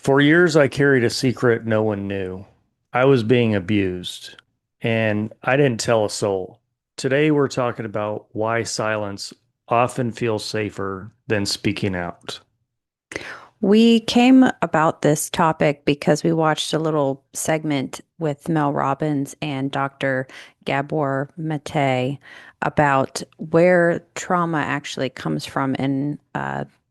For years, I carried a secret no one knew. I was being abused, and I didn't tell a soul. Today, we're talking about why silence often feels safer than speaking out. We came about this topic because we watched a little segment with Mel Robbins and Dr. Gabor Mate about where trauma actually comes from in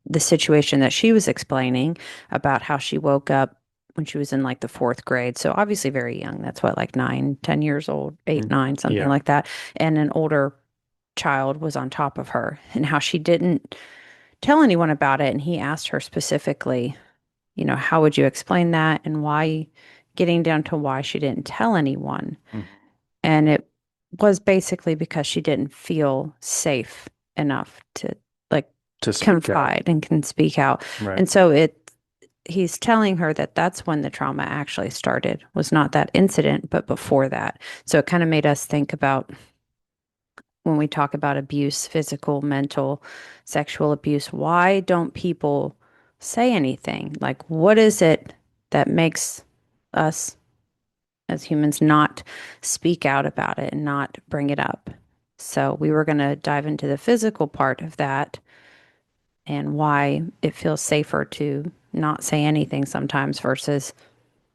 the situation that she was explaining about how she woke up when she was in like the fourth grade. So obviously very young. That's what, like 9, 10 years old, eight, Mm. nine, something Yeah. like that. And an older child was on top of her and how she didn't tell anyone about it. And he asked her specifically, how would you explain that and why, getting down to why she didn't tell anyone. Mhm. And it was basically because she didn't feel safe enough to like To speak out. confide and can speak out. Right. And so he's telling her that that's when the trauma actually started, was not that incident, but before that. So it kind of made us think about when we talk about abuse, physical, mental, sexual abuse, why don't people say anything? Like, what is it that makes us as humans not speak out about it and not bring it up? So, we were going to dive into the physical part of that and why it feels safer to not say anything sometimes versus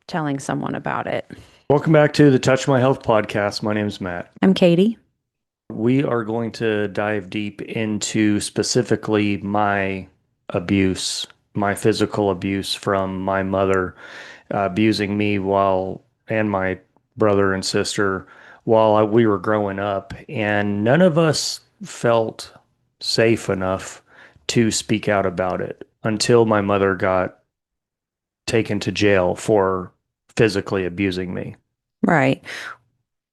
telling someone about it. Welcome back to the Touch My Health podcast. My name's Matt. I'm Katie. We are going to dive deep into specifically my abuse, my physical abuse from my mother abusing me and my brother and sister while we were growing up. And none of us felt safe enough to speak out about it until my mother got taken to jail for physically abusing me. Right.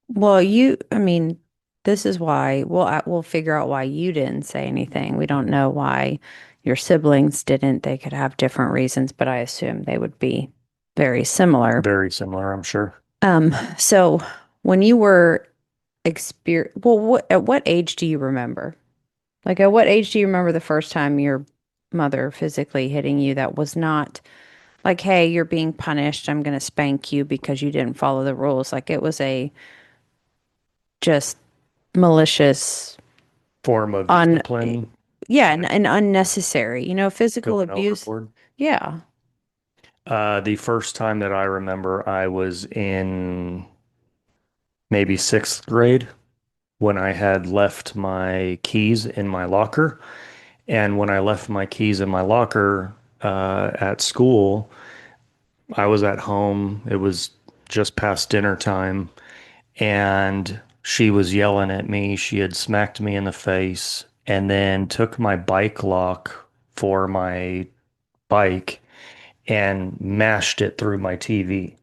Well, I mean, this is why we'll figure out why you didn't say anything. We don't know why your siblings didn't. They could have different reasons, but I assume they would be very similar. Very similar, I'm sure. So when you were at what age do you remember? Like, at what age do you remember the first time your mother physically hitting you that was not like, hey, you're being punished, I'm going to spank you because you didn't follow the rules? Like, it was a just malicious Form of on discipline, yeah, like and unnecessary, physical going abuse. overboard. Yeah. The first time that I remember, I was in maybe sixth grade when I had left my keys in my locker. And when I left my keys in my locker at school, I was at home. It was just past dinner time, and she was yelling at me. She had smacked me in the face and then took my bike lock for my bike and mashed it through my TV.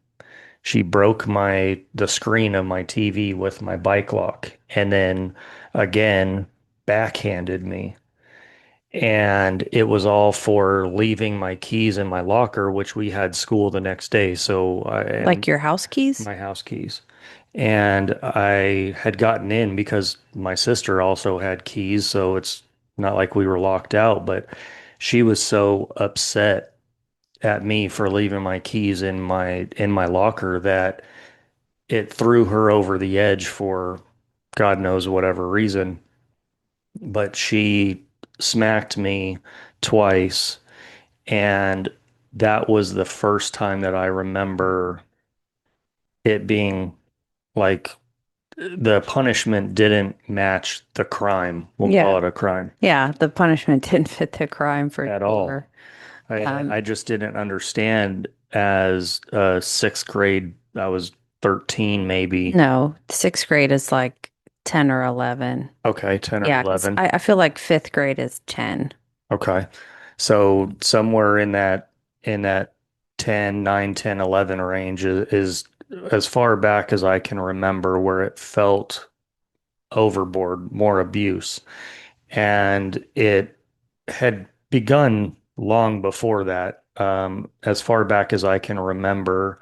She broke the screen of my TV with my bike lock and then again backhanded me. And it was all for leaving my keys in my locker, which we had school the next day. So and Like your house keys? my house keys. And I had gotten in because my sister also had keys, so it's not like we were locked out, but she was so upset at me for leaving my keys in my locker that it threw her over the edge for God knows whatever reason. But she smacked me twice, and that was the first time that I remember it being like the punishment didn't match the crime. We'll Yeah. call it a crime Yeah, the punishment didn't fit the crime for at all. sure. I Um, I just didn't understand as sixth grade. I was 13 maybe. no, sixth grade is like 10 or 11. Okay, 10 or Yeah, because 11. I feel like fifth grade is 10. Okay. So somewhere in that 10, 9, 10, 11 range is as far back as I can remember where it felt overboard, more abuse. And it had begun long before that. As far back as I can remember,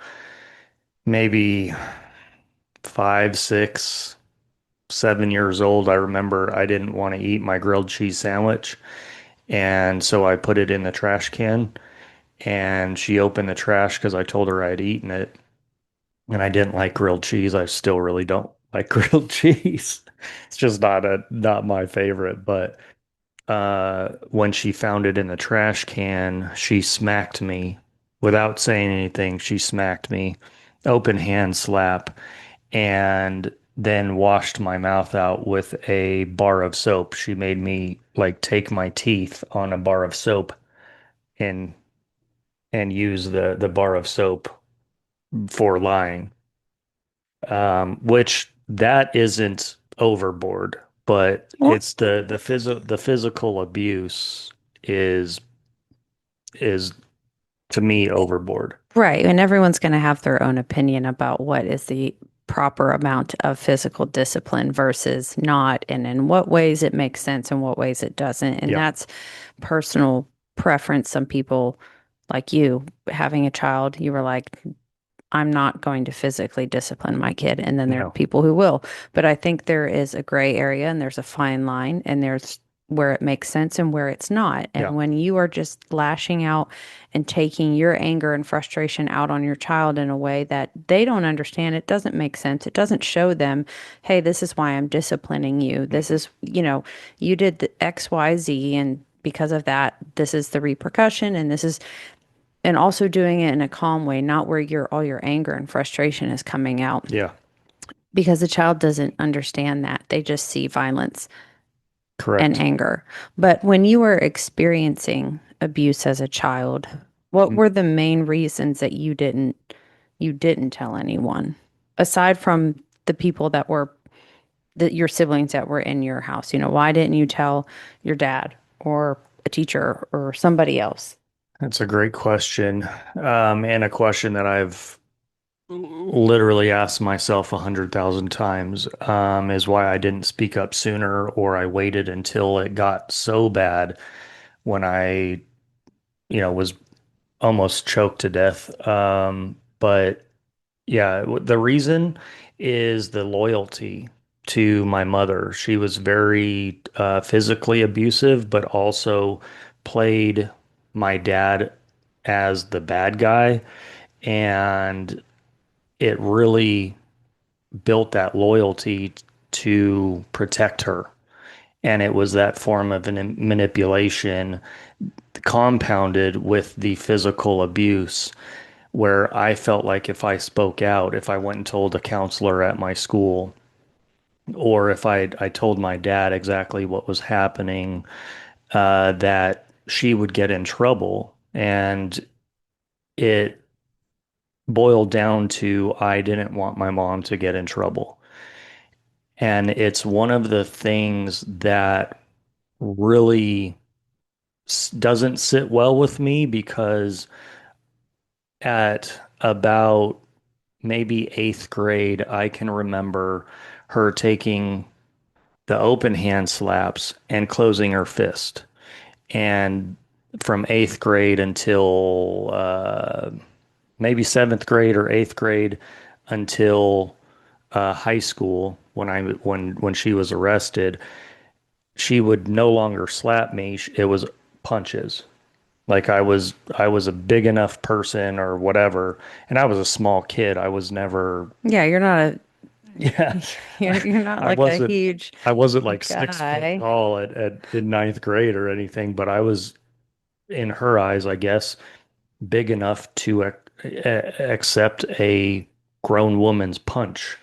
maybe 5, 6, 7 years old, I remember I didn't want to eat my grilled cheese sandwich. And so I put it in the trash can. and she opened the trash because I told her I'd eaten it, and I didn't like grilled cheese. I still really don't like grilled cheese. It's just not my favorite. But when she found it in the trash can, she smacked me without saying anything. She smacked me, open hand slap, and then washed my mouth out with a bar of soap. She made me like take my teeth on a bar of soap and use the bar of soap for lying. Which that isn't overboard, but Well, it's the physical abuse is is to me overboard. right. And everyone's going to have their own opinion about what is the proper amount of physical discipline versus not, and in what ways it makes sense and what ways it doesn't. And Yeah, that's personal preference. Some people, like you, having a child, you were like, I'm not going to physically discipline my kid. And then there are no, people who will. But I think there is a gray area and there's a fine line and there's where it makes sense and where it's not. yeah, And when you are just lashing out and taking your anger and frustration out on your child in a way that they don't understand, it doesn't make sense. It doesn't show them, hey, this is why I'm disciplining you. This mm-mm, is, you did the X, Y, Z. And because of that, this is the repercussion. And this is, and also doing it in a calm way, not where all your anger and frustration is coming out yeah, because the child doesn't understand that. They just see violence and correct. anger. But when you were experiencing abuse as a child, what Mm. were the main reasons that you didn't tell anyone aside from the people that were your siblings that were in your house? Why didn't you tell your dad or a teacher or somebody else? That's a great question, and a question that I've literally asked myself 100,000 times, is why I didn't speak up sooner, or I waited until it got so bad when I, was almost choked to death. But yeah, the reason is the loyalty to my mother. She was very physically abusive, but also played my dad as the bad guy. And it really built that loyalty to protect her. And it was that form of an manipulation compounded with the physical abuse where I felt like if I spoke out, if I went and told a counselor at my school, or if I told my dad exactly what was happening, that she would get in trouble. And it boiled down to I didn't want my mom to get in trouble. And it's one of the things that really doesn't sit well with me because at about maybe eighth grade, I can remember her taking the open hand slaps and closing her fist. And from eighth grade until maybe seventh grade or eighth grade until high school, when she was arrested, she would no longer slap me. It was punches. Like I was a big enough person or whatever, and I was a small kid. I was never, Yeah, you're not a yeah, you're not I like a wasn't huge I wasn't like 6 foot guy. tall at in ninth grade or anything, but I was in her eyes, I guess, big enough to accept a grown woman's punch.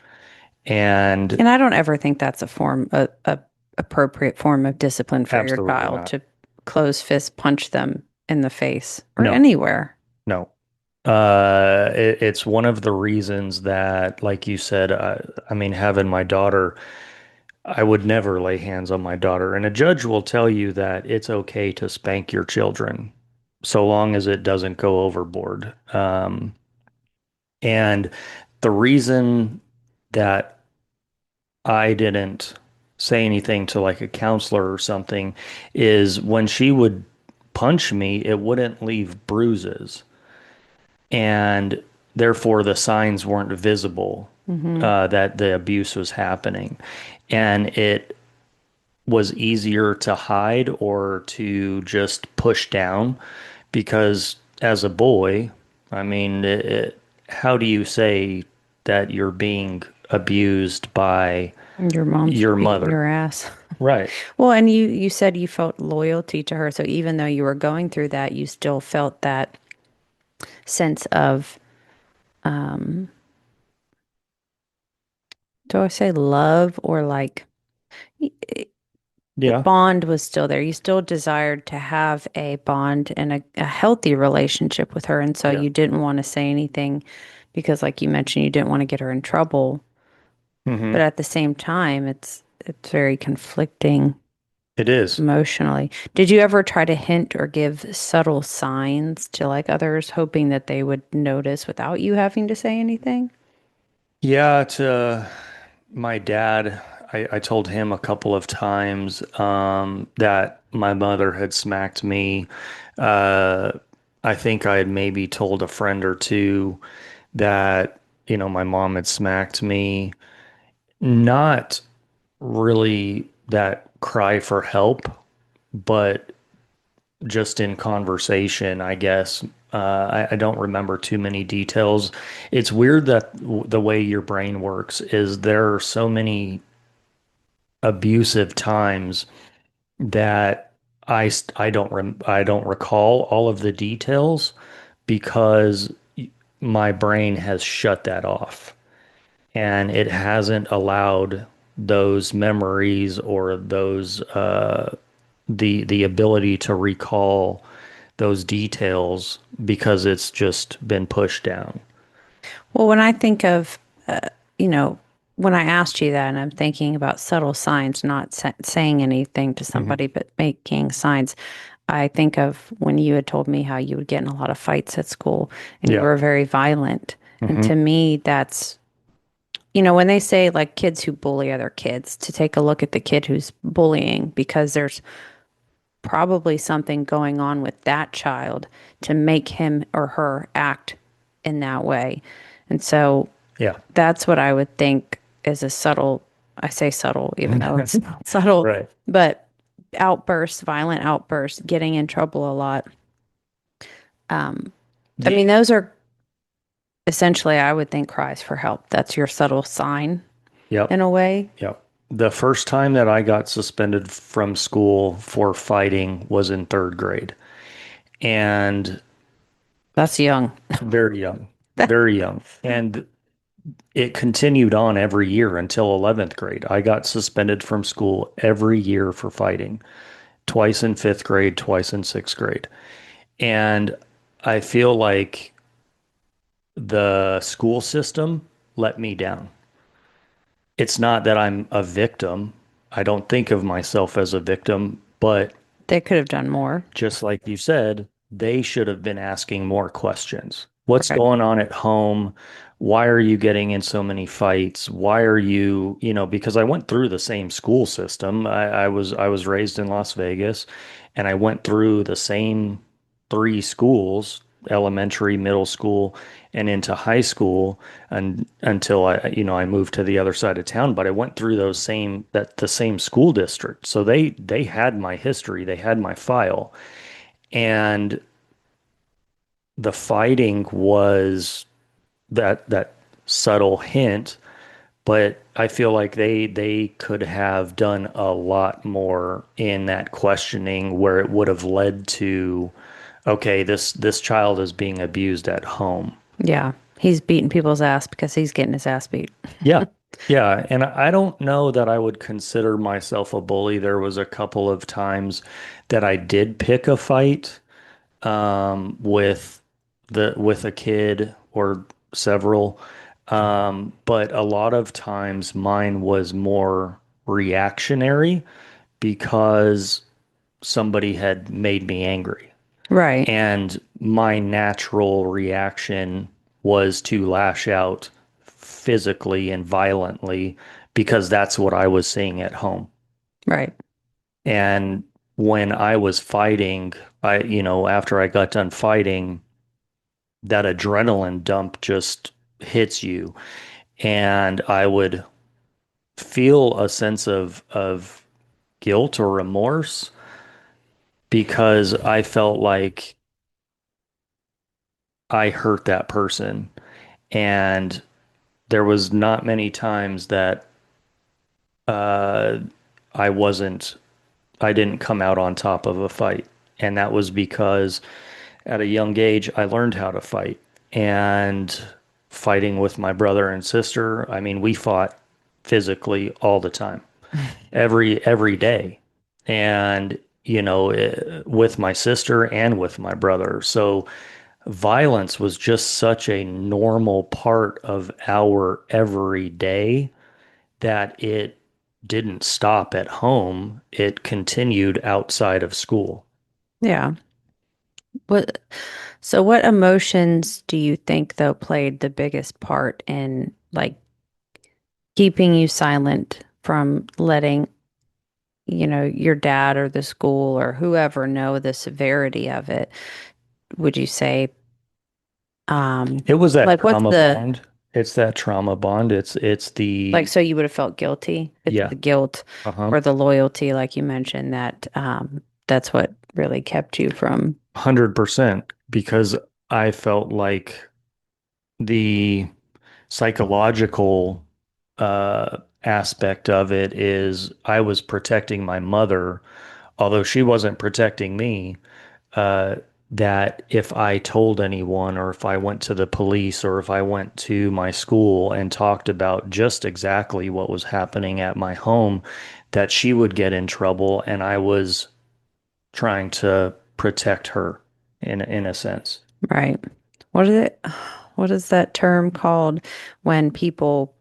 And And I don't ever think that's a appropriate form of discipline for your absolutely child not. to close fist punch them in the face or No, anywhere. no. It's one of the reasons that, like you said, I mean, having my daughter, I would never lay hands on my daughter. And a judge will tell you that it's okay to spank your children so long as it doesn't go overboard. And the reason that I didn't say anything to like a counselor or something is when she would punch me, it wouldn't leave bruises. And therefore, the signs weren't visible Hmm. that the abuse was happening. And it was easier to hide or to just push down because as a boy, I mean, how do you say that you're being abused by Your mom's your beating mother? your ass. Right. Well, and you said you felt loyalty to her. So even though you were going through that, you still felt that sense of, do I say love or like the Yeah. bond was still there. You still desired to have a bond and a healthy relationship with her. And so Yeah. you didn't want to say anything because, like you mentioned, you didn't want to get her in trouble. But Hmm. at the same time, it's very conflicting It is. emotionally. Did you ever try to hint or give subtle signs to like others, hoping that they would notice without you having to say anything? Yeah, to my dad, I told him a couple of times that my mother had smacked me. Uh, I think I had maybe told a friend or two that, my mom had smacked me. Not really that cry for help, but just in conversation, I guess. I don't remember too many details. It's weird that the way your brain works is there are so many abusive times that I don't recall all of the details because my brain has shut that off and it hasn't allowed those memories or those the ability to recall those details because it's just been pushed down. Well, when I think of, you know, when I asked you that, and I'm thinking about subtle signs, not saying anything to Hmm. somebody, but making signs, I think of when you had told me how you would get in a lot of fights at school and you Yeah. were very violent. And Hmm. to me, that's, when they say like kids who bully other kids, to take a look at the kid who's bullying because there's probably something going on with that child to make him or her act in that way. And so Yeah. that's what I would think is a subtle, I say subtle, even though it's not subtle, Right. but outbursts, violent outbursts, getting in trouble a lot. I mean, The those are essentially, I would think, cries for help. That's your subtle sign Yep. in a way. Yep. The first time that I got suspended from school for fighting was in third grade. And That's young. very young, very young. And it continued on every year until 11th grade. I got suspended from school every year for fighting, twice in fifth grade, twice in sixth grade. And I feel like the school system let me down. It's not that I'm a victim. I don't think of myself as a victim, but They could have done more. just like you said, they should have been asking more questions. What's Right. going on at home? Why are you getting in so many fights? Why are you, because I went through the same school system. I was raised in Las Vegas and I went through the same three schools, elementary, middle school, and into high school and until I moved to the other side of town, but I went through the same school district. So they had my history, they had my file. And the fighting was that subtle hint, but I feel like they could have done a lot more in that questioning where it would have led to, okay, this child is being abused at home. Yeah. He's beating people's ass because he's getting his ass beat. Yeah. Yeah, and I don't know that I would consider myself a bully. There was a couple of times that I did pick a fight with a kid or several. But a lot of times mine was more reactionary because somebody had made me angry. Right. And my natural reaction was to lash out physically and violently because that's what I was seeing at home. Right. And when I was fighting, after I got done fighting, that adrenaline dump just hits you. And I would feel a sense of guilt or remorse because I felt like I hurt that person. And there was not many times that uh, I wasn't, I didn't come out on top of a fight. And that was because at a young age, I learned how to fight. And fighting with my brother and sister, I mean, we fought physically all the time, every day. And, with my sister and with my brother. So violence was just such a normal part of our everyday that it didn't stop at home. It continued outside of school. Yeah. What, so what emotions do you think though played the biggest part in like keeping you silent from letting, your dad or the school or whoever know the severity of it? Would you say, um, It was that like what's trauma the bond. It's that trauma bond. It's like the so you would have felt guilty? It's yeah, the guilt uh-huh. or the loyalty, like you mentioned, that that's what really kept you from 100% because I felt like the psychological aspect of it is I was protecting my mother, although she wasn't protecting me. uh, that if I told anyone or if I went to the police or if I went to my school and talked about just exactly what was happening at my home, that she would get in trouble and I was trying to protect her in a sense. right. What is it? What is that term called when people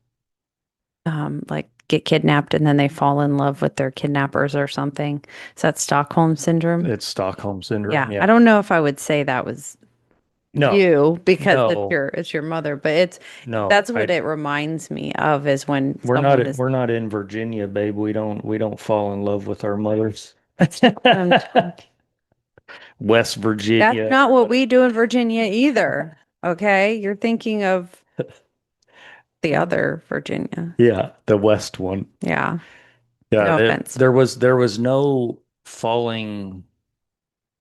like get kidnapped and then they fall in love with their kidnappers or something? Is that Stockholm syndrome? It's Stockholm syndrome. Yeah, I Yeah. don't know if I would say that was No, you because no, it's your mother, but it's no. that's what it reminds me of is when We're someone not is we're not in Virginia, babe. We don't fall in love with our mothers. um, West that's Virginia. not what we do in Virginia either. Okay, you're thinking of the other Virginia. Yeah, the West one. Yeah, Yeah, no offense. there was no falling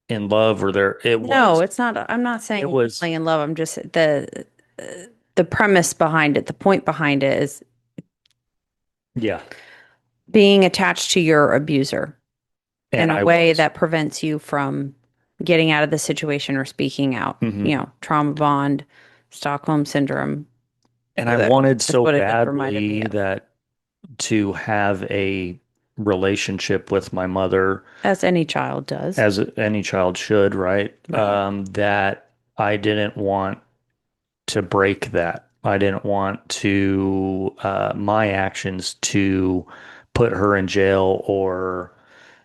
in love or there it No, was. it's not. I'm not It saying was falling in love. I'm just the premise behind it, the point behind it is yeah, being attached to your abuser in and a I way was. that prevents you from getting out of the situation or speaking out. Hmm. Trauma bond, Stockholm syndrome. And I Uh, wanted That's so what it just reminded me badly of, that to have a relationship with my mother as any child does. as any child should, right? Right. That I didn't want to break that. I didn't want to my actions to put her in jail or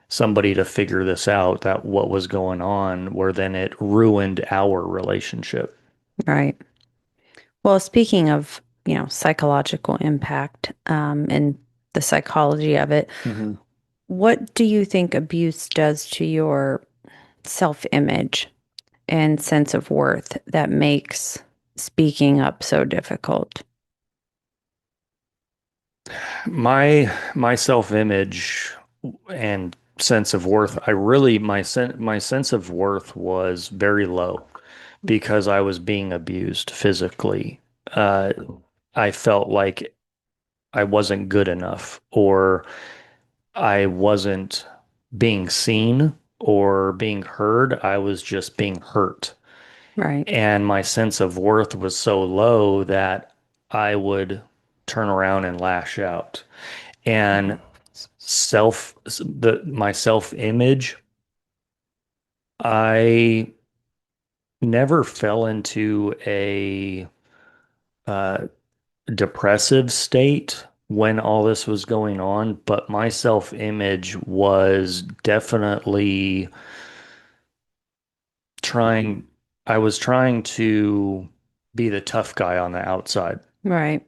somebody to figure this out that what was going on where then it ruined our relationship. Right. Well, speaking of, psychological impact, and the psychology of it, Hmm. what do you think abuse does to your self-image and sense of worth that makes speaking up so difficult? My self-image and sense of worth, I really my sense of worth was very low because I was being abused physically. Uh, I felt like I wasn't good enough or I wasn't being seen or being heard. I was just being hurt. Right. And my sense of worth was so low that I would turn around and lash out. And my self-image, I never fell into a uh, depressive state when all this was going on, but my self-image was definitely trying, I was trying to be the tough guy on the outside. Right.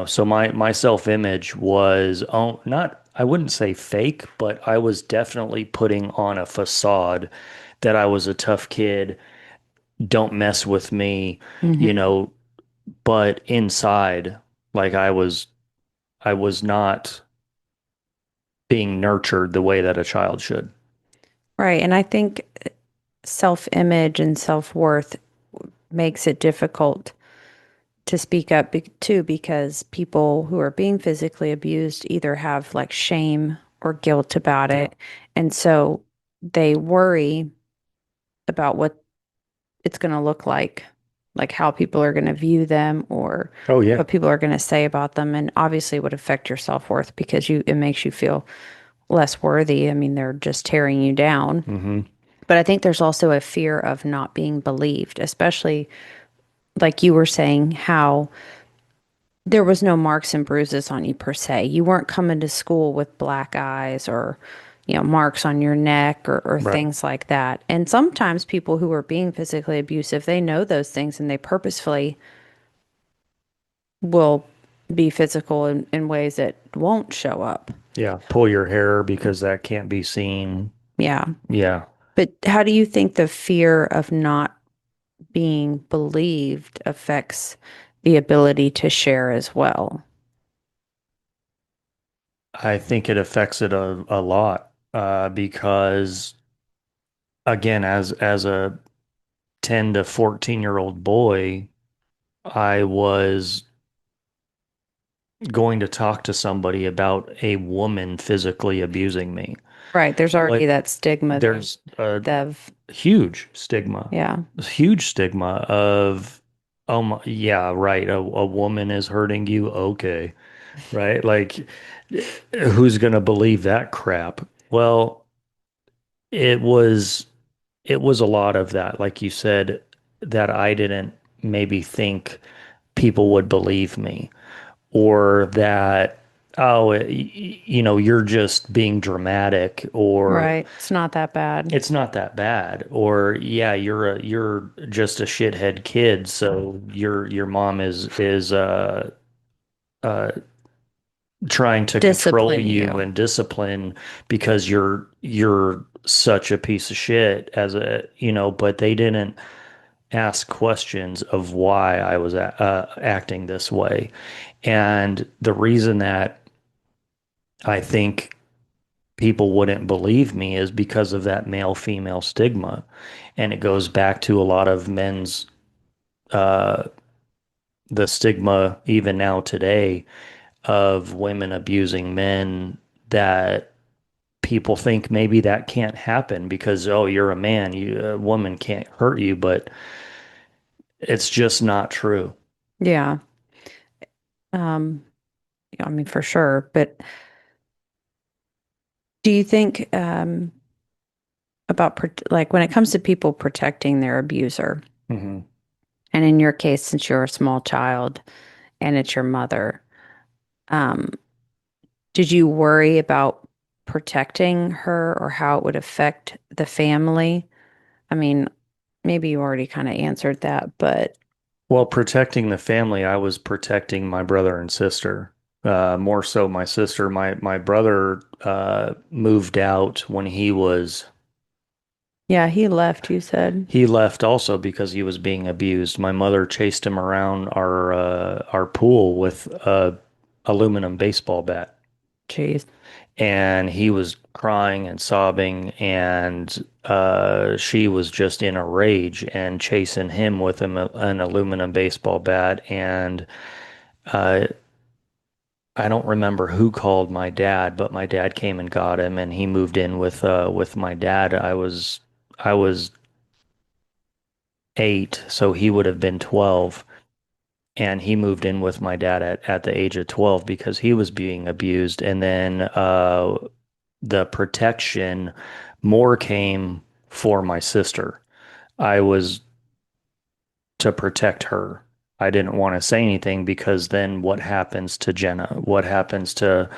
So my self-image was not, I wouldn't say fake, but I was definitely putting on a facade that I was a tough kid, don't mess with me, you Hmm. know, but inside, like I was not being nurtured the way that a child should. Right. And I think self-image and self-worth makes it difficult to speak up too, because people who are being physically abused either have like shame or guilt about Yeah. it. And so they worry about what it's going to look like how people are going to view them or Oh yeah. what people are going to say about them. And obviously it would affect your self-worth because it makes you feel less worthy. I mean, they're just tearing you down. Hmm. But I think there's also a fear of not being believed, especially like you were saying, how there was no marks and bruises on you per se. You weren't coming to school with black eyes or, marks on your neck or Right. things like that. And sometimes people who are being physically abusive, they know those things and they purposefully will be physical in ways that won't show up. Yeah. Pull your hair because that can't be seen. Yeah. Yeah. But how do you think the fear of not being believed affects the ability to share as well? I think it affects it a lot because again, as a 10 to 14-year-old boy, I was going to talk to somebody about a woman physically abusing me. Right. There's already Like that stigma that there's a they've, huge stigma, yeah. huge stigma of, oh my, yeah, right. A woman is hurting you. Okay. Right. Like who's going to believe that crap? Well, it was, it was a lot of that. Like you said, that I didn't maybe think people would believe me or that, oh, you're just being dramatic or Right. It's not that bad. it's not that bad or yeah you're just a shithead kid so your mom is uh trying to control Discipline you you. and discipline because you're such a piece of shit as a but they didn't ask questions of why I was acting this way. And the reason that I think people wouldn't believe me is because of that male female stigma. And it goes back to a lot of men's, uh, the stigma even now today of women abusing men that people think maybe that can't happen because, oh, you're a man, a woman can't hurt you, but it's just not true. Yeah. Um, I mean, for sure. But do you think about like when it comes to people protecting their abuser, Hmm. and in your case, since you're a small child and it's your mother, um, did you worry about protecting her or how it would affect the family? I mean, maybe you already kind of answered that, but Well, protecting the family, I was protecting my brother and sister. More so my sister. My brother moved out when yeah, he left, you said. he left also because he was being abused. My mother chased him around our pool with a aluminum baseball bat, Jeez. and he was crying and sobbing, and she was just in a rage and chasing him with an aluminum baseball bat, and uh, I don't remember who called my dad, but my dad came and got him, and he moved in with my dad. I was 8, so he would have been 12, and he moved in with my dad at the age of 12 because he was being abused. And then the protection more came for my sister. I was to protect her. I didn't want to say anything because then what happens to Jenna? What happens to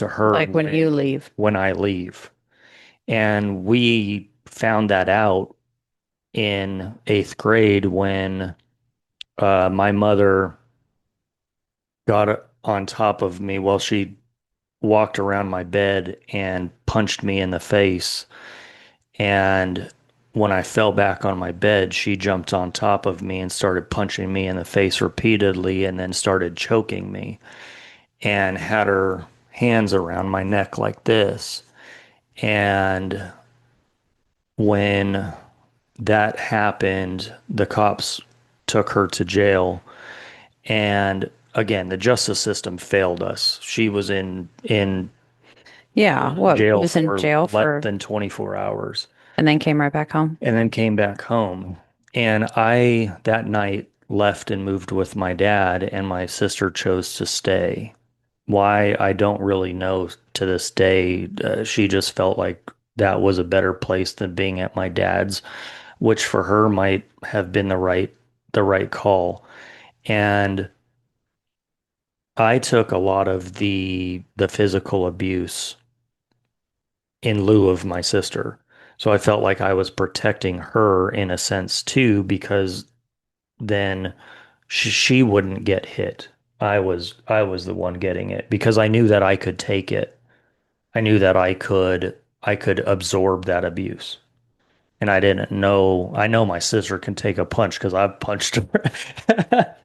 her Like when you leave. when I leave? And we found that out in 8th grade when my mother got on top of me while she walked around my bed and punched me in the face. And when I fell back on my bed, she jumped on top of me and started punching me in the face repeatedly and then started choking me and had her hands around my neck like this. And when that happened. The cops took her to jail. And again, the justice system failed us. She was in Yeah. What jail was in for jail less for, than 24 hours and then came right back home? and then came back home. And that night, left and moved with my dad, and my sister chose to stay. Why, I don't really know to this day. She just felt like that was a better place than being at my dad's, which for her might have been the right call. And I took a lot of the physical abuse in lieu of my sister. So I felt like I was protecting her in a sense too, because then she wouldn't get hit. I was the one getting it because I knew that I could take it. I knew that I could absorb that abuse. And I didn't know. I know my sister can take a punch because I've punched her.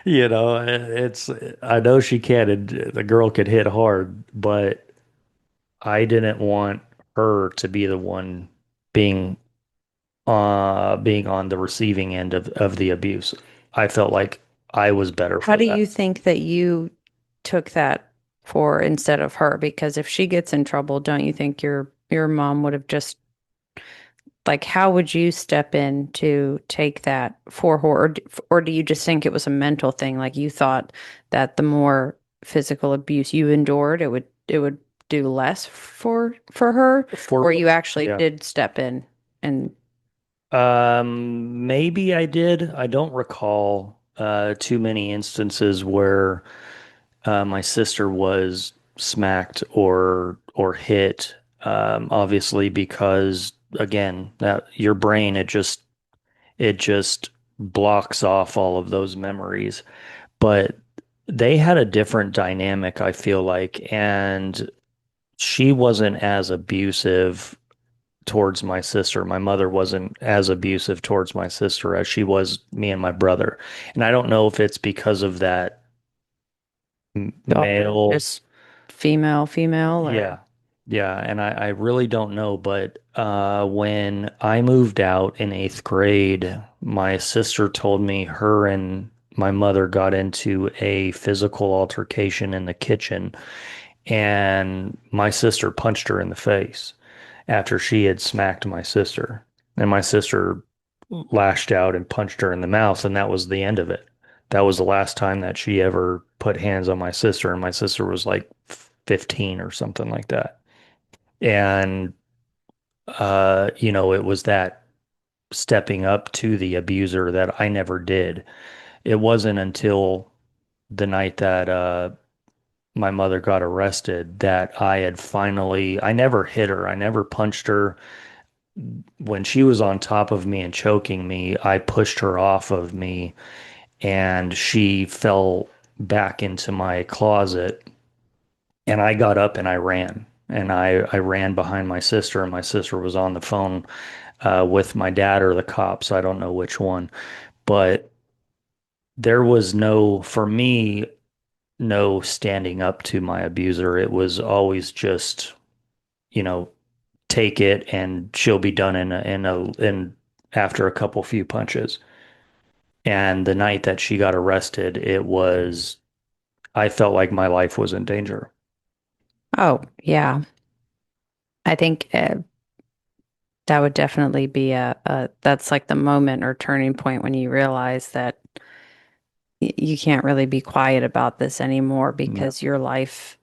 It's I know she can, and the girl could hit hard, but I didn't want her to be the one being being on the receiving end of the abuse. I felt like I was better How for do that. you think that you took that for instead of her? Because if she gets in trouble, don't you think your mom would have just like how would you step in to take that for her, or do you just think it was a mental thing? Like you thought that the more physical abuse you endured, it would do less for her, or For you actually yeah. did step in and Maybe I did. I don't recall too many instances where my sister was smacked or hit. Obviously, because again, that your brain it just blocks off all of those memories. But they had a different dynamic, I feel like, and she wasn't as abusive towards my sister. My mother wasn't as abusive towards my sister as she was me and my brother. And I don't know if it's because of that daughter male. just female or Yeah. Yeah. And I really don't know. But when I moved out in eighth grade, my sister told me her and my mother got into a physical altercation in the kitchen, and my sister punched her in the face after she had smacked my sister. And my sister lashed out and punched her in the mouth, and that was the end of it. That was the last time that she ever put hands on my sister, and my sister was like 15 or something like that. And it was that stepping up to the abuser that I never did. It wasn't until the night that my mother got arrested that I never hit her. I never punched her. When she was on top of me and choking me, I pushed her off of me, and she fell back into my closet, and I got up and I ran. And I ran behind my sister, and my sister was on the phone with my dad or the cops. I don't know which one. But there was for me, no standing up to my abuser. It was always just, you know, take it and she'll be done in after a couple few punches. And the night that she got arrested, I felt like my life was in danger. oh yeah. I think that would definitely be a that's like the moment or turning point when you realize that you can't really be quiet about this anymore Yeah. because your life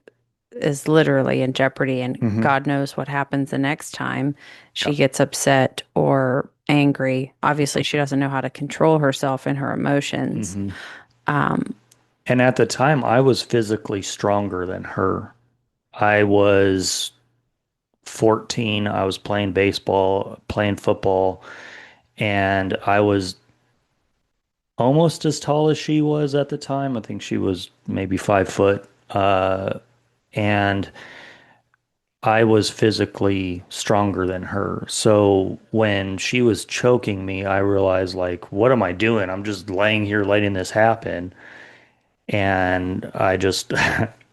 is literally in jeopardy and Hmm. God knows what happens the next time Yeah. she gets upset or angry. Obviously, she doesn't know how to control herself and her emotions. Hmm. Um, And at the time, I was physically stronger than her. I was 14. I was playing baseball, playing football, and I was almost as tall as she was at the time. I think she was maybe 5 foot. And I was physically stronger than her. So when she was choking me, I realized, like, what am I doing? I'm just laying here letting this happen. And I just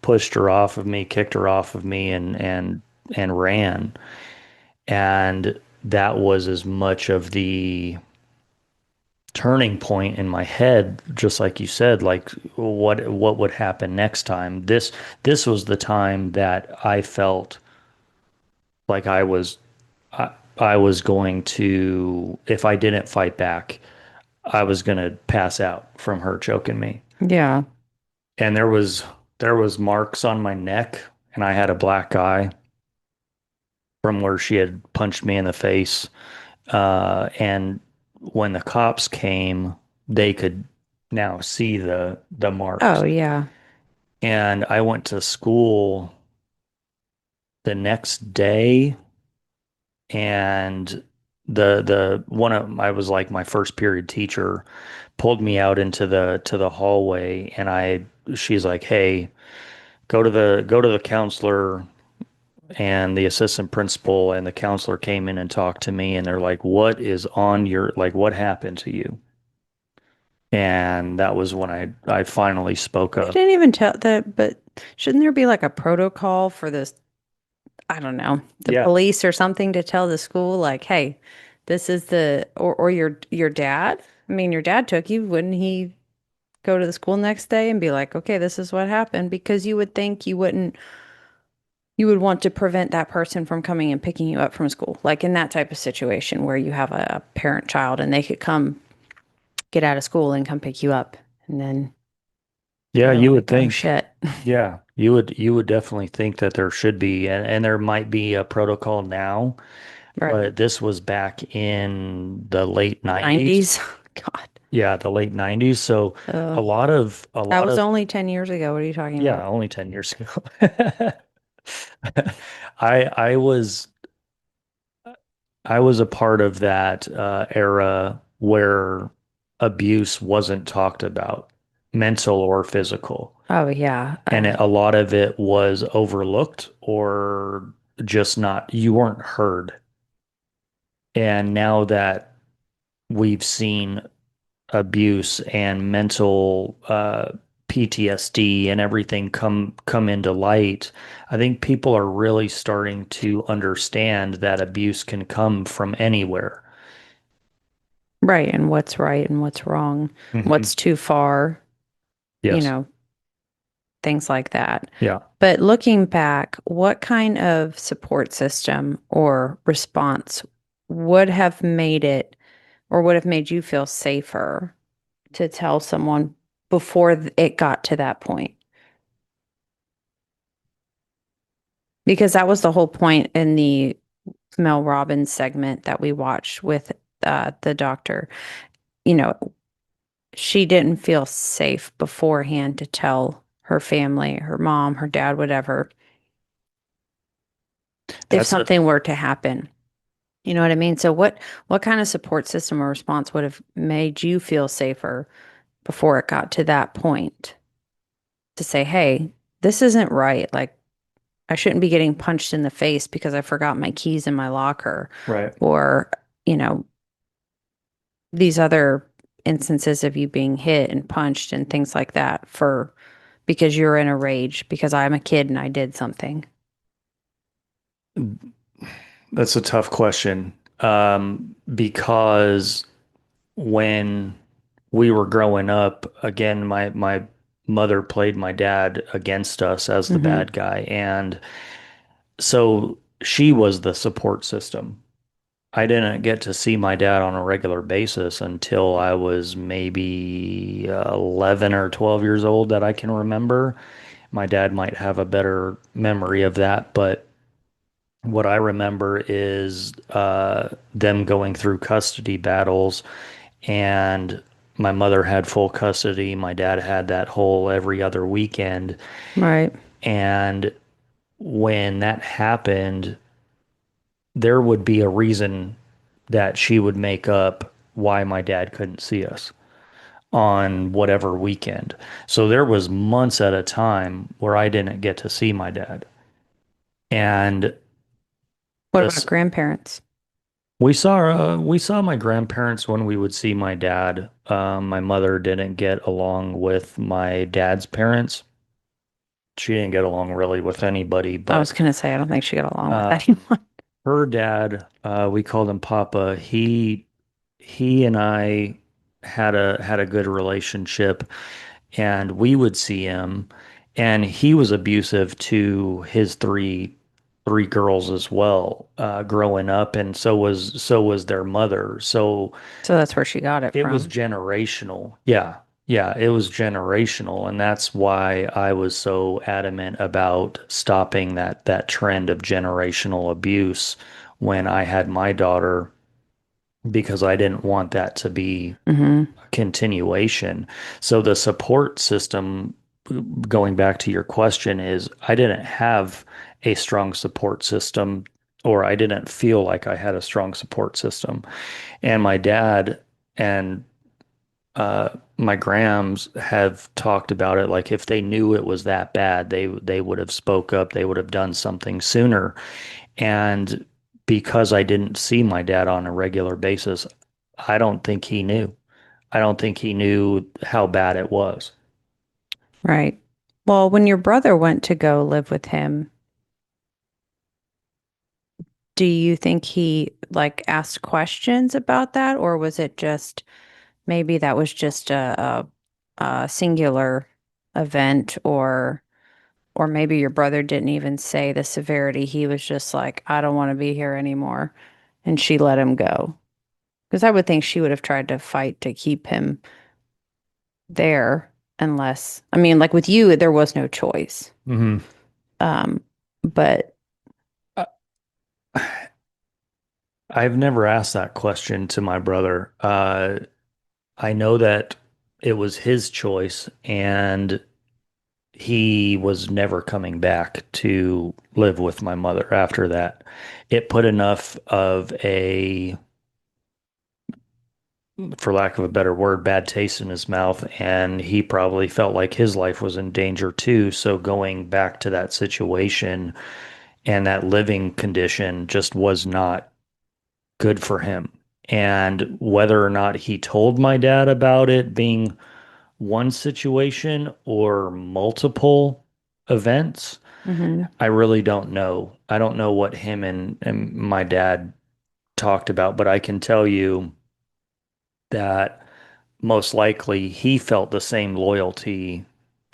pushed her off of me, kicked her off of me, and ran. And that was as much of the turning point in my head, just like you said, like what would happen next time. This was the time that I felt like I, I was going to, if I didn't fight back, I was going to pass out from her choking me. Yeah. And there was marks on my neck, and I had a black eye from where she had punched me in the face. And when the cops came, they could now see the Oh, marks. yeah. And I went to school the next day, and the one of I was like my first period teacher pulled me out into the hallway, and I she's like, "Hey, go to the counselor." And the assistant principal and the counselor came in and talked to me, and they're like, "What is on your, like, what happened to you?" And that was when I finally spoke They up. didn't even tell that, but shouldn't there be like a protocol for this? I don't know, the Yeah. police or something to tell the school, like, hey, this is or your dad. I mean, your dad took you. Wouldn't he go to the school next day and be like, okay, this is what happened? Because you would think you would want to prevent that person from coming and picking you up from school, like in that type of situation where you have a parent child and they could come get out of school and come pick you up, and then Yeah, you're you would like, oh think. shit, Yeah, you would definitely think that there should be, and there might be a protocol now, right? but this was back in the late 90s. 90s. God. Yeah, the late 90s. So Uh, a that lot was of only 10 years ago. What are you talking about? yeah, only 10 years ago. I was a part of that era where abuse wasn't talked about, mental or physical. Oh yeah. And a lot of it was overlooked or just not, you weren't heard. And now that we've seen abuse and mental PTSD and everything come into light, I think people are really starting to understand that abuse can come from anywhere. Right. And what's right and what's wrong, Hmm. what's too far, you Yes. know, things like that. Yeah. But looking back, what kind of support system or response would have made it or would have made you feel safer to tell someone before it got to that point? Because that was the whole point in the Mel Robbins segment that we watched with the doctor. You know, she didn't feel safe beforehand to tell her family, her mom, her dad, whatever, if That's a something were to happen. You know what I mean? So what kind of support system or response would have made you feel safer before it got to that point to say, "Hey, this isn't right. Like I shouldn't be getting punched in the face because I forgot my keys in my locker," right. or, you know, these other instances of you being hit and punched and things like that for because you're in a rage because I'm a kid and I did something. That's a tough question. Because when we were growing up, again, my mother played my dad against us as the Hmm. bad guy, and so she was the support system. I didn't get to see my dad on a regular basis until I was maybe 11 or 12 years old that I can remember. My dad might have a better memory of that, but what I remember is them going through custody battles, and my mother had full custody. My dad had that whole every other weekend. Right. And when that happened, there would be a reason that she would make up why my dad couldn't see us on whatever weekend. So there was months at a time where I didn't get to see my dad. And What about this grandparents? we saw my grandparents when we would see my dad. My mother didn't get along with my dad's parents. She didn't get along really with anybody, I was but gonna say I don't think she got along with uh, anyone. Her dad, we called him Papa. He and I had a good relationship, and we would see him, and he was abusive to his three girls as well, growing up, and so was their mother. So So that's where she got it it was from. generational. Yeah. Yeah, it was generational, and that's why I was so adamant about stopping that trend of generational abuse when I had my daughter, because I didn't want that to be Hmm. a continuation. So the support system, going back to your question, is I didn't have a strong support system, or I didn't feel like I had a strong support system. And my dad and my Grams have talked about it. Like if they knew it was that bad, they would have spoke up. They would have done something sooner. And because I didn't see my dad on a regular basis, I don't think he knew. I don't think he knew how bad it was. Right. Well, when your brother went to go live with him, do you think he like asked questions about that, or was it just maybe that was just a singular event, or maybe your brother didn't even say the severity. He was just like, I don't want to be here anymore, and she let him go. Because I would think she would have tried to fight to keep him there, unless, I mean, like with you, there was no choice. Hmm. Um, but I've never asked that question to my brother. I know that it was his choice, and he was never coming back to live with my mother after that. It put enough of a, for lack of a better word, bad taste in his mouth, and he probably felt like his life was in danger too. So going back to that situation and that living condition just was not good for him. And whether or not he told my dad about it being one situation or multiple events, mhm, I really don't know. I don't know what him and my dad talked about, but I can tell you that most likely he felt the same loyalty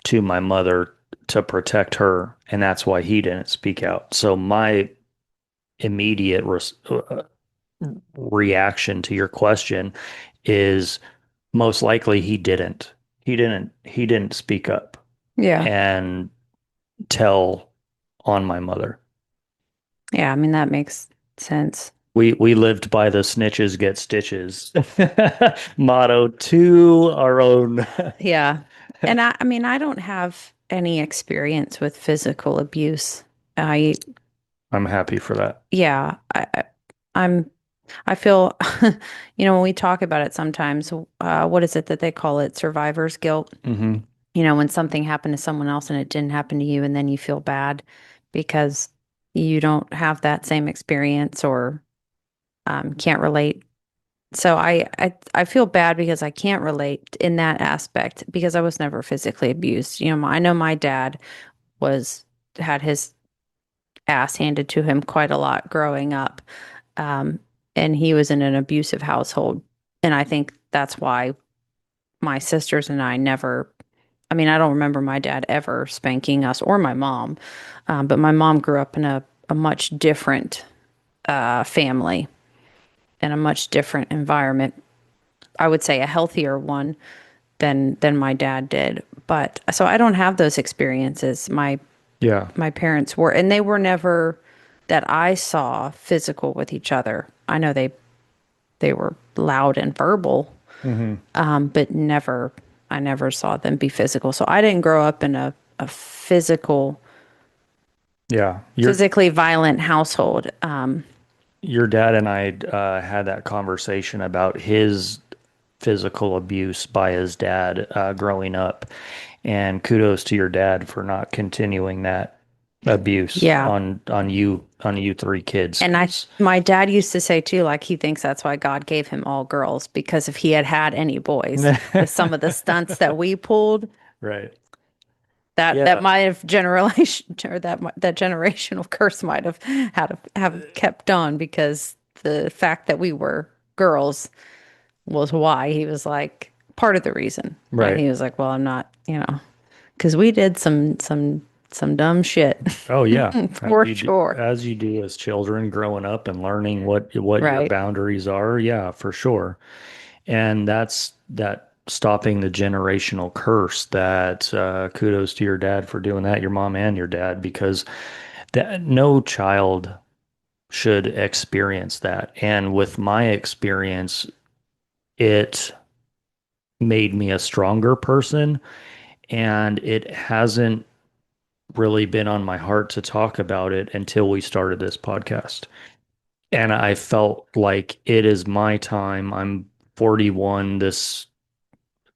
to my mother to protect her, and that's why he didn't speak out. So my immediate reaction to your question is most likely he didn't. He didn't speak up yeah. and tell on my mother. Yeah, I mean that makes sense. We lived by the snitches get stitches motto to our own. Yeah. And I mean, I don't have any experience with physical abuse. I, I'm happy for that. yeah, I'm, I feel, when we talk about it sometimes, what is it that they call it? Survivor's guilt. Hmm. When something happened to someone else and it didn't happen to you, and then you feel bad because you don't have that same experience or can't relate. So I feel bad because I can't relate in that aspect because I was never physically abused. I know my dad was had his ass handed to him quite a lot growing up. Um, and he was in an abusive household. And I think that's why my sisters and I never, I mean, I don't remember my dad ever spanking us or my mom. But my mom grew up in a much different family and a much different environment. I would say a healthier one than my dad did. But so I don't have those experiences. Yeah. My parents were, and they were never that I saw physical with each other. I know they were loud and verbal, Hmm. but I never saw them be physical. So I didn't grow up in a Yeah. physically violent household. Your dad and I had that conversation about his physical abuse by his dad growing up. And kudos to your dad for not continuing that abuse Yeah. on you three kids. And my dad used to say too, like he thinks that's why God gave him all girls because if he had had any boys, with some of the stunts that we pulled, Right. that Yeah, might have generation or that generational curse might have had to have kept on because the fact that we were girls was why he was like part of the reason why right. he was like, well, I'm not, because we did some dumb shit Oh yeah, for sure. as you do as children growing up and learning what your Right. boundaries are. Yeah, for sure. And that's that stopping the generational curse that kudos to your dad for doing that, your mom and your dad, because that no child should experience that. And with my experience, it made me a stronger person, and it hasn't really been on my heart to talk about it until we started this podcast. And I felt like it is my time. I'm 41. This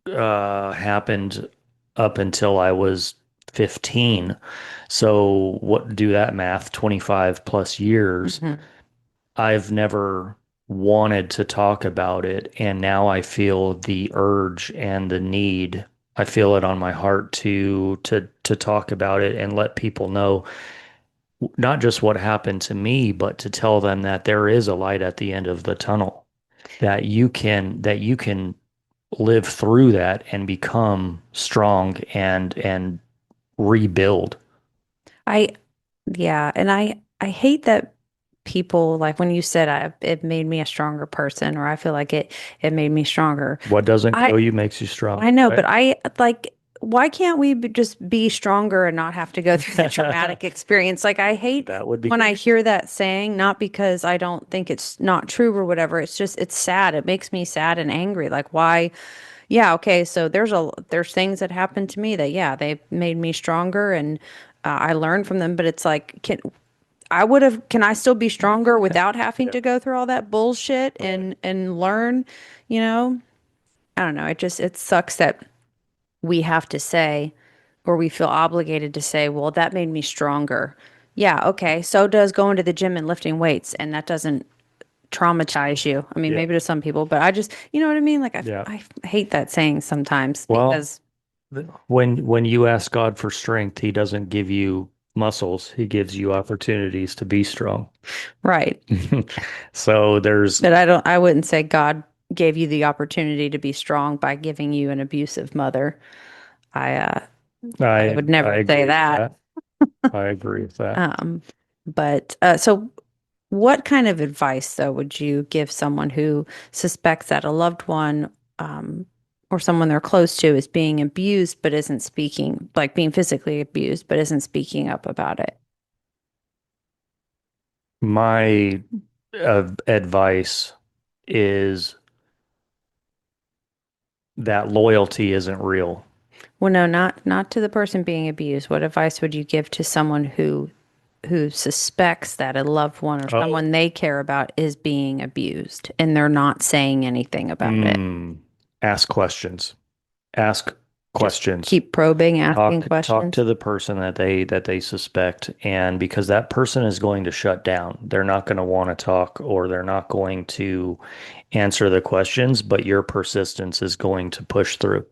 happened up until I was 15. So what do that math, 25 plus years. Hmm. I've never wanted to talk about it, and now I feel the urge and the need. I feel it on my heart to talk about it and let people know not just what happened to me, but to tell them that there is a light at the end of the tunnel, that you can live through that and become strong and rebuild. I Yeah, and I hate that people like when you said it made me a stronger person, or I feel like it made me stronger. What doesn't I kill you makes you strong, I know, right? but I like why can't we just be stronger and not have to go through the traumatic experience? Like I hate That would be when I great. hear that saying, not because I don't think it's not true or whatever. It's just it's sad. It makes me sad and angry. Like why? Yeah, okay. So there's things that happened to me that yeah, they made me stronger and I learned from them, but it's like can I still be stronger without having Yeah, to go through all that bullshit right. and learn, you know? I don't know. It sucks that we have to say or we feel obligated to say, well, that made me stronger. Yeah, okay. So does going to the gym and lifting weights, and that doesn't traumatize you. I mean, Yeah, maybe to some people, but I just, you know what I mean? Like yeah. I hate that saying sometimes Well, because when you ask God for strength, He doesn't give you muscles. He gives you opportunities to be strong. right. So there's But I wouldn't say God gave you the opportunity to be strong by giving you an abusive mother. I uh I would I never say agree with that. that. I agree with that. Um, but so what kind of advice, though, would you give someone who suspects that a loved one or someone they're close to is being abused but isn't speaking, like being physically abused but isn't speaking up about it? My advice is that loyalty isn't real. Well, no, not to the person being abused. What advice would you give to someone who suspects that a loved one or Oh, someone they care about is being abused and they're not saying anything about it? mm, ask questions. Ask Just questions. keep probing, asking Talk to questions. the person that they suspect, and because that person is going to shut down. They're not going to want to talk, or they're not going to answer the questions, but your persistence is going to push through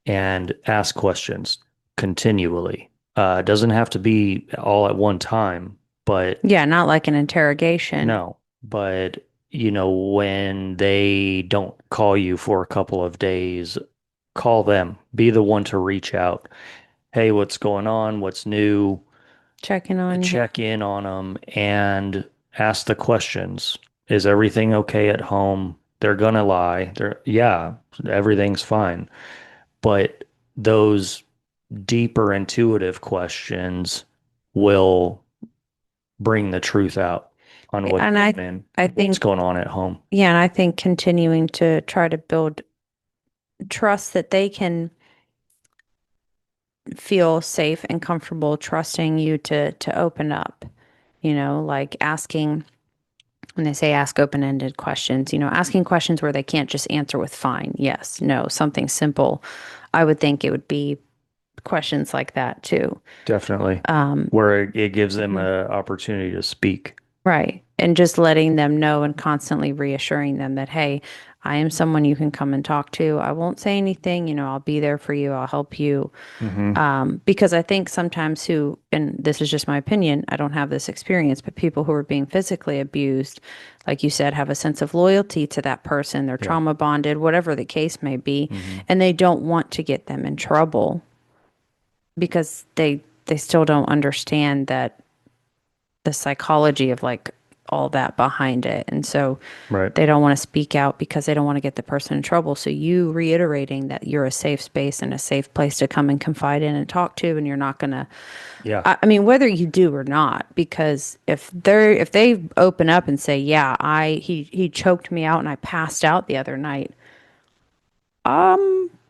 and ask questions continually. It doesn't have to be all at one time, but Yeah, not like an interrogation. no, but when they don't call you for a couple of days, call them. Be the one to reach out. Hey, what's going on? What's new? Checking on you. Check in on them and ask the questions. Is everything okay at home? They're gonna lie. Yeah, everything's fine. But those deeper intuitive questions will bring the truth out on what's And going in, I what's think, going on at home. yeah, and I think continuing to try to build trust that they can feel safe and comfortable trusting you to open up, like asking when they say ask open-ended questions, asking questions where they can't just answer with fine, yes, no, something simple. I would think it would be questions like that too. Definitely. Um, Where it gives them mhm. an opportunity to speak. Right. And just letting them know and constantly reassuring them that, hey, I am someone you can come and talk to. I won't say anything, I'll be there for you. I'll help you. Hmm. Because I think sometimes and this is just my opinion, I don't have this experience, but people who are being physically abused, like you said, have a sense of loyalty to that person. They're Yeah. trauma bonded, whatever the case may be, Hmm. and they don't want to get them in trouble because they still don't understand that the psychology of like all that behind it. And so Right. they don't want to speak out because they don't want to get the person in trouble. So you reiterating that you're a safe space and a safe place to come and confide in and talk to, and you're not going to, Yeah. I mean, whether you do or not, because if they open up and say, yeah, he choked me out and I passed out the other night.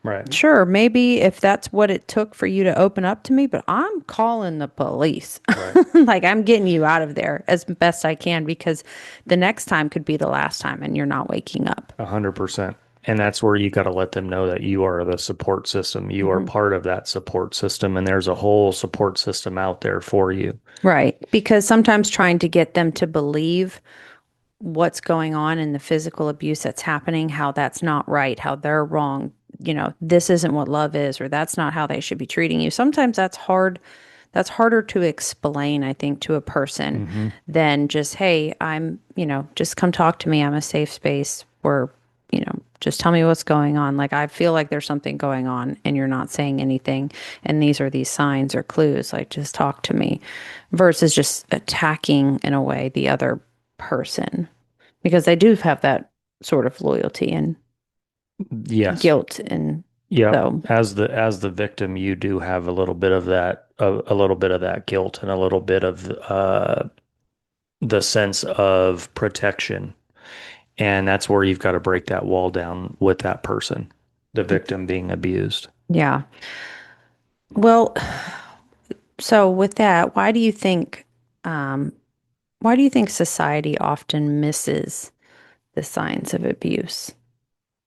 Right. Sure, maybe if that's what it took for you to open up to me, but I'm calling the police. Right. Like I'm getting you out of there as best I can because the next time could be the last time and you're not waking up. 100%. And that's where you got to let them know that you are the support system. You are Mhm. part of that support system, and there's a whole support system out there for you. Right. Because sometimes trying to get them to believe what's going on in the physical abuse that's happening, how that's not right, how they're wrong, this isn't what love is, or that's not how they should be treating you. Sometimes that's hard. That's harder to explain, I think, to a person Hmm. than just, hey, just come talk to me. I'm a safe space where, just tell me what's going on. Like, I feel like there's something going on and you're not saying anything. And these are these signs or clues. Like, just talk to me versus just attacking in a way the other person because they do have that sort of loyalty and Yes. guilt. And Yep. so, As the victim, you do have a little bit of that, a little bit of that guilt and a little bit of the sense of protection. And that's where you've got to break that wall down with that person, the victim being abused. yeah. Well, so with that, um, why do you think society often misses the signs of abuse?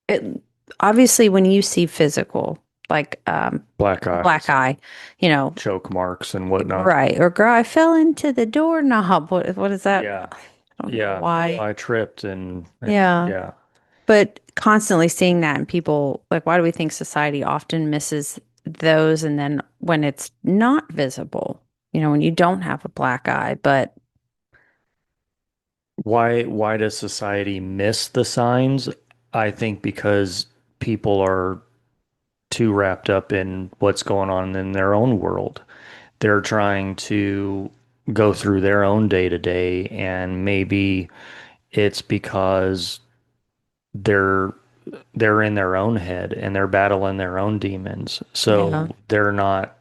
It obviously when you see physical, like Black black eyes, eye, you know, choke marks, and whatnot. right, or girl, I fell into the doorknob. What is that? Yeah. I don't know Yeah. why. I tripped and Yeah. yeah. But constantly seeing that in people, like, why do we think society often misses those? And then when it's not visible, when you don't have a black eye, but Why does society miss the signs? I think because people are too wrapped up in what's going on in their own world. They're trying to go through their own day to day, and maybe it's because they're they're in their own head and they're battling their own demons. yeah, So they're not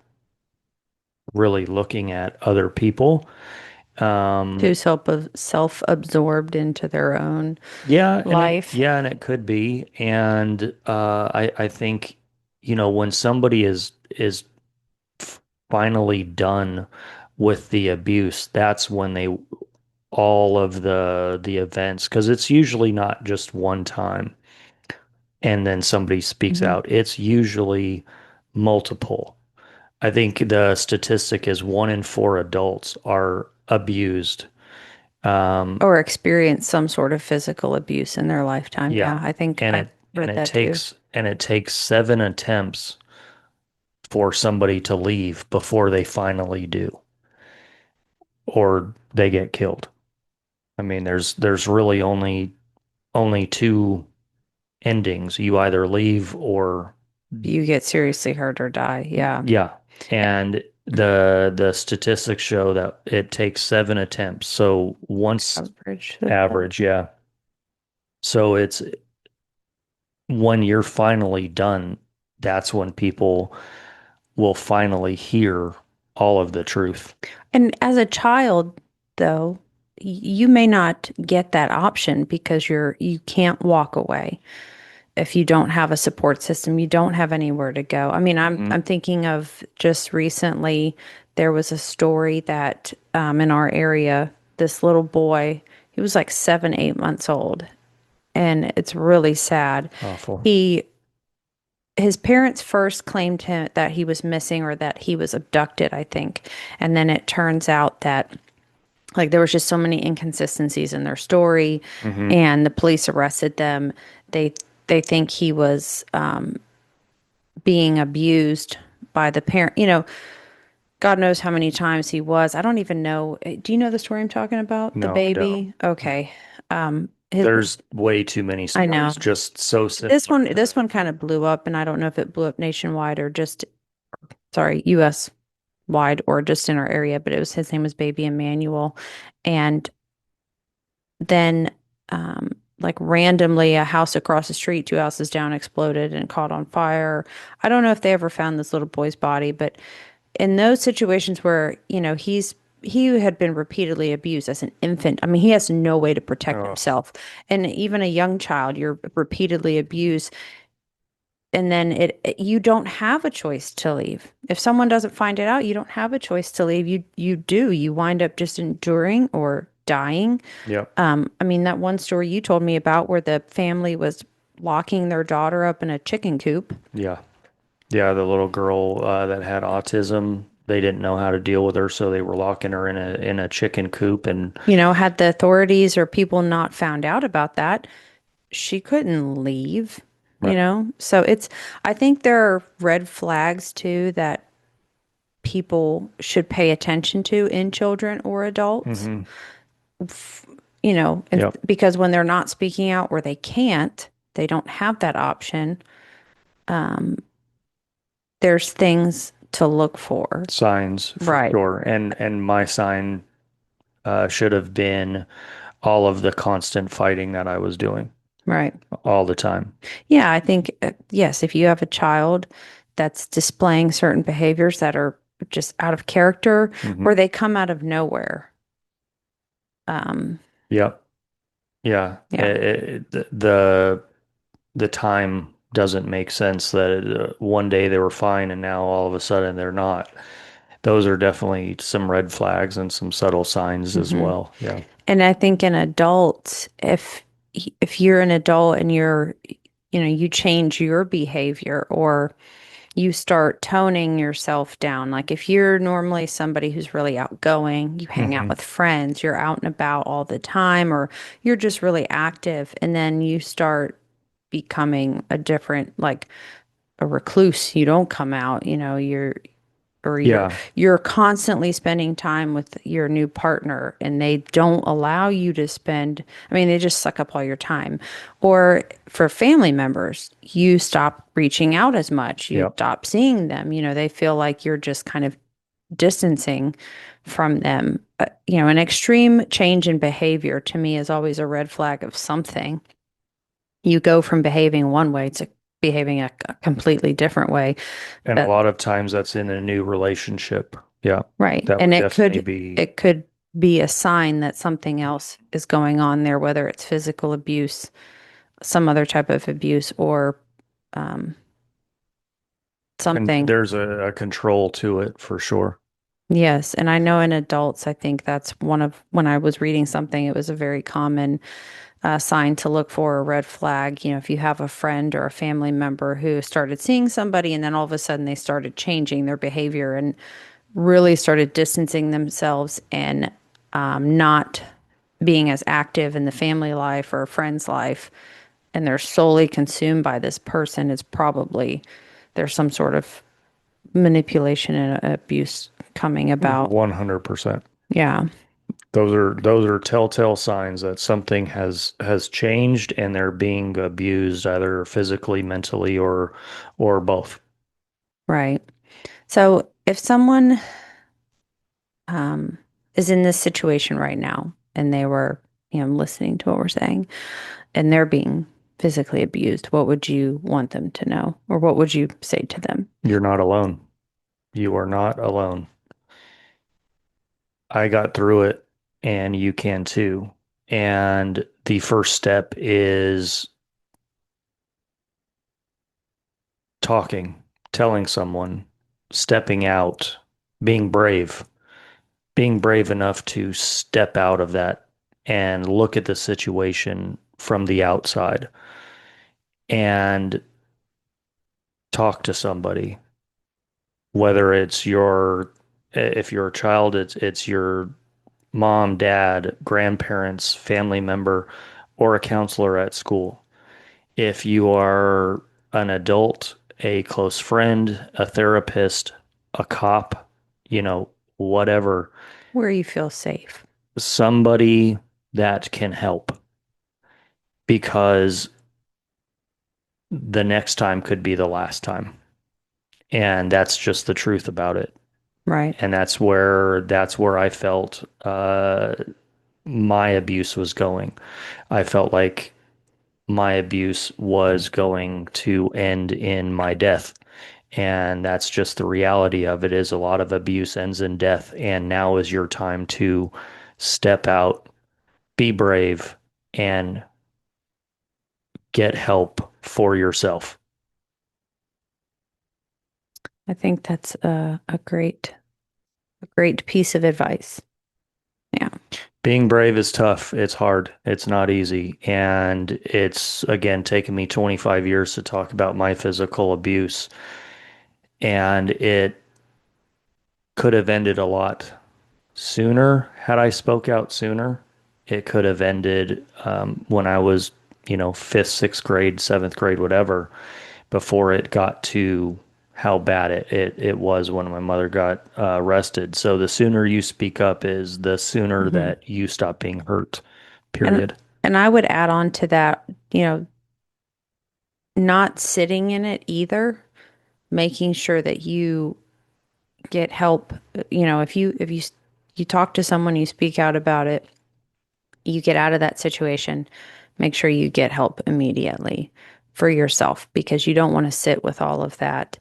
really looking at other people. Um, too self-absorbed into their own yeah, life. and it could be. And I think, when somebody is finally done with the abuse, that's when they all of the events, because it's usually not just one time and then somebody speaks Mhm. out. It's usually multiple. I think the statistic is 1 in 4 adults are abused. Um, Or experience some sort of physical abuse in their lifetime. yeah, Yeah, I think and I've read that too. it takes 7 attempts for somebody to leave before they finally do, or they get killed. I mean, there's really only two endings. You either leave or You get seriously hurt or die. Yeah. yeah. And the statistics show that it takes 7 attempts. So once Average. average, yeah. So it's when you're finally done, that's when people will finally hear all of the truth. And as a child, though, you may not get that option because you can't walk away. If you don't have a support system, you don't have anywhere to go. I mean, I'm Hmm. I'm thinking of just recently there was a story that in our area, this little boy, he was like 7, 8 months old, and it's really sad. Awful. He his parents first claimed him that he was missing or that he was abducted, I think, and then it turns out that like there was just so many inconsistencies in their story Hmm. and the police arrested them. They they think he was being abused by the parent. God knows how many times he was. I don't even know. Do you know the story I'm talking about? The No, I don't. baby? Okay. His, There's way too many I know. stories just so This similar one, to this that. one kind of blew up, and I don't know if it blew up nationwide or just, sorry, US wide or just in our area, but his name was Baby Emmanuel. And then, like randomly, a house across the street, two houses down, exploded and caught on fire. I don't know if they ever found this little boy's body, but in those situations where, he had been repeatedly abused as an infant. I mean, he has no way to protect Oh, himself. And even a young child, you're repeatedly abused. And then you don't have a choice to leave. If someone doesn't find it out, you don't have a choice to leave. You wind up just enduring or dying. yep. I mean, that one story you told me about where the family was locking their daughter up in a chicken coop. Yeah. Yeah, the little girl that had autism, they didn't know how to deal with her, so they were locking her in a chicken coop and Had the authorities or people not found out about that, she couldn't leave, right. So I think there are red flags too that people should pay attention to in children or adults, Hmm. and Yep. because when they're not speaking out or they can't, they don't have that option. There's things to look for. Signs for Right, sure. And my sign should have been all of the constant fighting that I was doing right. all the time. Yeah, I think, yes, if you have a child that's displaying certain behaviors that are just out of character Hmm. or they come out of nowhere. Um, Yep. Yeah. yeah, The time doesn't make sense that one day they were fine and now all of a sudden they're not. Those are definitely some red flags and some subtle signs as hmm. well. Yeah. And I think an adult, if you're an adult and you change your behavior or you start toning yourself down. Like if you're normally somebody who's really outgoing, you hang out Hmm. with friends, you're out and about all the time, or you're just really active, and then you start becoming a different, like a recluse. You don't come out, you're Yeah. you're constantly spending time with your new partner and they don't allow you to spend, I mean, they just suck up all your time. Or for family members, you stop reaching out as much, you Yep. stop seeing them, they feel like you're just kind of distancing from them. An extreme change in behavior to me is always a red flag of something. You go from behaving one way to behaving a completely different way. And a That lot of times that's in a new relationship. Yeah. Right. That And would it definitely could be, it could be a sign that something else is going on there, whether it's physical abuse, some other type of abuse, or um, and something. there's a control to it for sure. Yes. And I know in adults, I think that's one of when I was reading something, it was a very common sign to look for, a red flag. If you have a friend or a family member who started seeing somebody and then all of a sudden they started changing their behavior and really started distancing themselves and not being as active in the family life or a friend's life, and they're solely consumed by this person, it's probably there's some sort of manipulation and abuse coming about. 100%. Yeah, Those are telltale signs that something has changed and they're being abused either physically, mentally, or both. right. So if someone um, is in this situation right now and they were, listening to what we're saying and they're being physically abused, what would you want them to know? Or what would you say to them? You're not alone. You are not alone. I got through it and you can too. And the first step is talking, telling someone, stepping out, being brave, being brave enough to step out of that and look at the situation from the outside and talk to somebody, whether it's if you're a child, it's your mom, dad, grandparents, family member, or a counselor at school. If you are an adult, a close friend, a therapist, a cop, you know, whatever, Where you feel safe. somebody that can help because the next time could be the last time. And that's just the truth about it. Right. And that's where I felt my abuse was going. I felt like my abuse was going to end in my death. And that's just the reality of it is a lot of abuse ends in death. And now is your time to step out, be brave, and get help for yourself. I think that's a great piece of advice. Yeah. Being brave is tough. It's hard. It's not easy. And it's, again, taken me 25 years to talk about my physical abuse. And it could have ended a lot sooner had I spoke out sooner. It could have ended when I was, fifth, sixth grade, seventh grade, whatever, before it got to how bad it was when my mother got arrested. So the sooner you speak up is the sooner Hmm. that you stop being hurt, And period. and I would add on to that, not sitting in it either, making sure that you get help. If you talk to someone, you speak out about it, you get out of that situation, make sure you get help immediately for yourself because you don't want to sit with all of that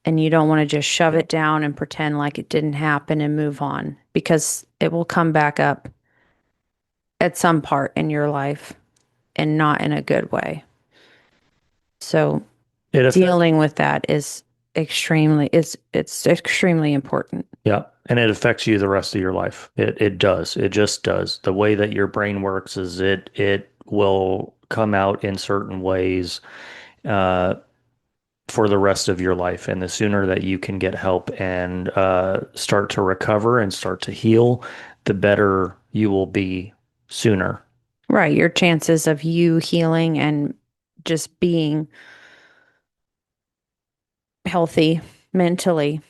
and you don't want to just shove it down and pretend like it didn't happen and move on because it will come back up at some part in your life and not in a good way. So It affects, dealing with that is it's extremely important. yeah, and it affects you the rest of your life. It does. It just does. The way that your brain works is it will come out in certain ways uh, for the rest of your life. And the sooner that you can get help and start to recover and start to heal, the better you will be sooner. Right. Your chances of you healing and just being healthy mentally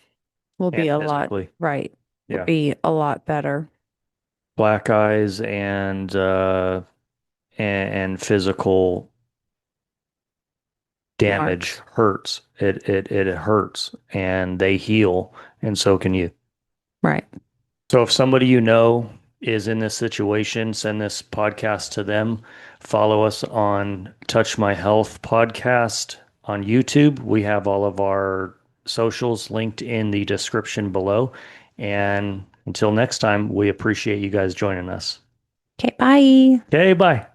will be And a lot, physically. right, will Yeah. be a lot better. Black eyes and physical damage Marks. hurts. It hurts and they heal and so can you. Right. So if somebody you know is in this situation, send this podcast to them. Follow us on Touch My Health podcast on YouTube. We have all of our socials linked in the description below. And until next time, we appreciate you guys joining us. Okay, bye. Okay, bye.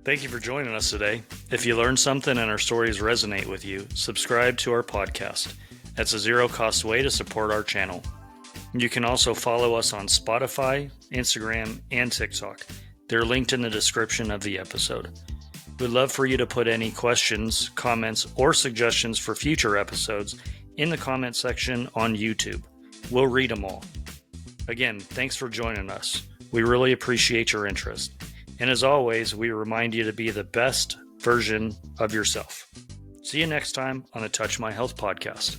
Thank you for joining us today. If you learned something and our stories resonate with you, subscribe to our podcast. That's a zero-cost way to support our channel. You can also follow us on Spotify, Instagram, and TikTok. They're linked in the description of the episode. We'd love for you to put any questions, comments, or suggestions for future episodes in the comment section on YouTube. We'll read them all. Again, thanks for joining us. We really appreciate your interest. And as always, we remind you to be the best version of yourself. See you next time on the Touch My Health podcast.